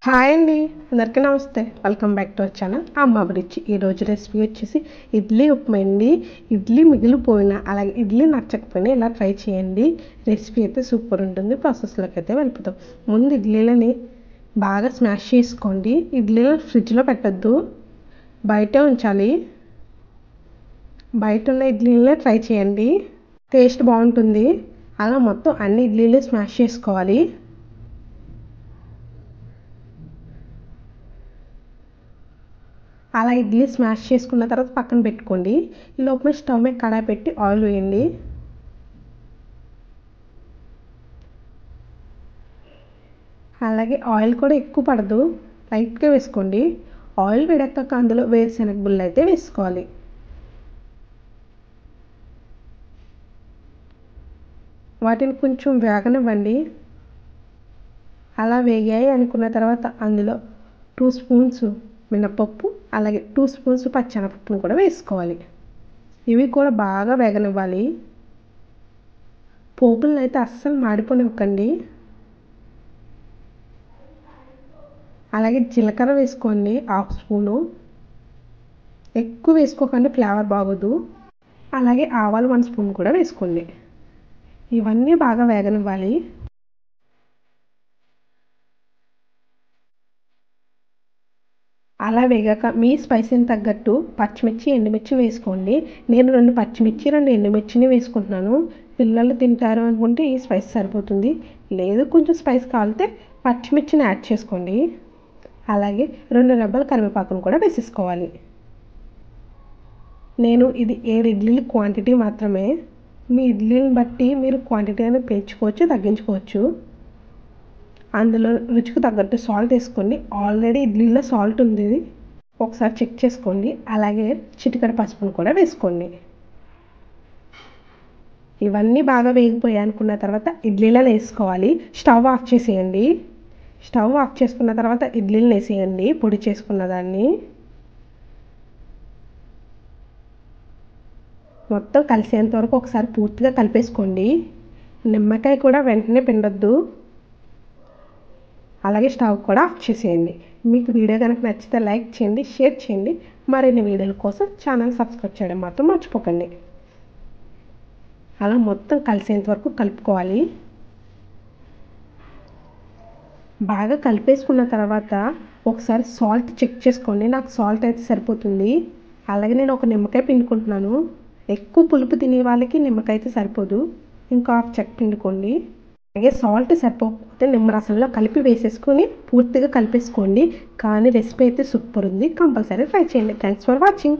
Hi అండి, అందరికీ నమస్తే. Welcome back to our channel అమ్మ అభిరుచి. ఈరోజు రెసిపీ వచ్చేసి ఇడ్లీ ఉప్మా అండి. ఇడ్లీ మిగిలిపోయినా అలాగే ఇడ్లీ నచ్చకపోయినా ఇలా ట్రై చేయండి. రెసిపీ అయితే సూపర్ ఉంటుంది. ప్రాసెస్లోకి అయితే వెళ్ళిపోతాం. ముందు ఇడ్లీలని బాగా స్మాష్ చేసుకోండి. ఇడ్లీలు ఫ్రిడ్జ్లో పెట్టద్దు, బయటే ఉంచాలి. బయట ఉన్న ఇడ్లీలనే ట్రై చేయండి, టేస్ట్ బాగుంటుంది. అలా మొత్తం అన్ని ఇడ్లీలు స్మాష్ చేసుకోవాలి. అలా ఇడ్లీ స్మాష్ చేసుకున్న తర్వాత పక్కన పెట్టుకోండి. ఈ లోపల స్టవ్ మీద కడాయి పెట్టి ఆయిల్ వేయండి. అలాగే ఆయిల్ కూడా ఎక్కువ పడదు, లైట్గా వేసుకోండి. ఆయిల్ వేడెక్కాక అందులో వేరుశనగ గుళ్ళు అయితే వేసుకోవాలి. వాటిని కొంచెం వేగనివ్వండి. అలా వేగాయి అనుకున్న తర్వాత అందులో 2 స్పూన్స్ మినపప్పు అలాగే 2 స్పూన్స్ పచ్చెనపప్పును కూడా వేసుకోవాలి. ఇవి కూడా బాగా వేగనివ్వాలి. పోపులను అయితే అస్సలు మాడిపోనివ్వకండి. అలాగే జీలకర్ర వేసుకోండి, 1/2 స్పూను. ఎక్కువ వేసుకోకండి, ఫ్లేవర్ బాగోదు. అలాగే ఆవాలు 1 స్పూన్ కూడా వేసుకోండి. ఇవన్నీ బాగా వేగనివ్వాలి. అలా వేగాక మీ స్పైసీని తగ్గట్టు పచ్చిమిర్చి ఎండుమిర్చి వేసుకోండి. నేను 2 పచ్చిమిర్చి 2 ఎండుమిర్చిని వేసుకుంటున్నాను. పిల్లలు తింటారు అనుకుంటే ఈ స్పైస్ సరిపోతుంది. లేదు కొంచెం స్పైస్ కావాలంటే పచ్చిమిర్చిని యాడ్ చేసుకోండి. అలాగే 2 రెబ్బల కరివేపాకును కూడా వేసేసుకోవాలి. నేను ఇది 7 ఇడ్లీల క్వాంటిటీ మాత్రమే. మీ ఇడ్లీని బట్టి మీరు క్వాంటిటీ అనేది పెంచుకోవచ్చు, తగ్గించుకోవచ్చు. అందులో రుచికి తగ్గట్టు సాల్ట్ వేసుకోండి. ఆల్రెడీ ఇడ్లీలో సాల్ట్ ఉంది, ఒకసారి చెక్ చేసుకోండి. అలాగే చిటికెడు పసుపును కూడా వేసుకోండి. ఇవన్నీ బాగా వేగిపోయాయి అనుకున్న తర్వాత ఇడ్లీలను వేసుకోవాలి. స్టవ్ ఆఫ్ చేసేయండి. స్టవ్ ఆఫ్ చేసుకున్న తర్వాత ఇడ్లీలను వేసేయండి, పొడి చేసుకున్న దాన్ని. మొత్తం కలిసేంత వరకు ఒకసారి పూర్తిగా కలిపేసుకోండి. నిమ్మకాయ కూడా వెంటనే పిండొద్దు. అలాగే స్టవ్ కూడా ఆఫ్ చేసేయండి. మీకు వీడియో కనుక నచ్చితే లైక్ చేయండి, షేర్ చేయండి. మరిన్ని వీడియోల కోసం ఛానల్ సబ్స్క్రైబ్ చేయడం మాత్రం మర్చిపోకండి. అలా మొత్తం కలిసేంత వరకు కలుపుకోవాలి. బాగా కలిపేసుకున్న తర్వాత ఒకసారి సాల్ట్ చెక్ చేసుకోండి. నాకు సాల్ట్ అయితే సరిపోతుంది. అలాగే నేను ఒక నిమ్మకాయ పిండుకుంటున్నాను. ఎక్కువ పులుపు తినే వాళ్ళకి నిమ్మకాయ అయితే సరిపోదు, ఇంకా హాఫ్ చెక్క పిండుకోండి. అలాగే సాల్ట్ సరిపోకపోతే నిమ్మరసంలో కలిపి వేసేసుకొని పూర్తిగా కలిపేసుకోండి. కానీ రెసిపీ అయితే సూపర్ ఉంది, కంపల్సరీ ట్రై చేయండి. Thanks for watching.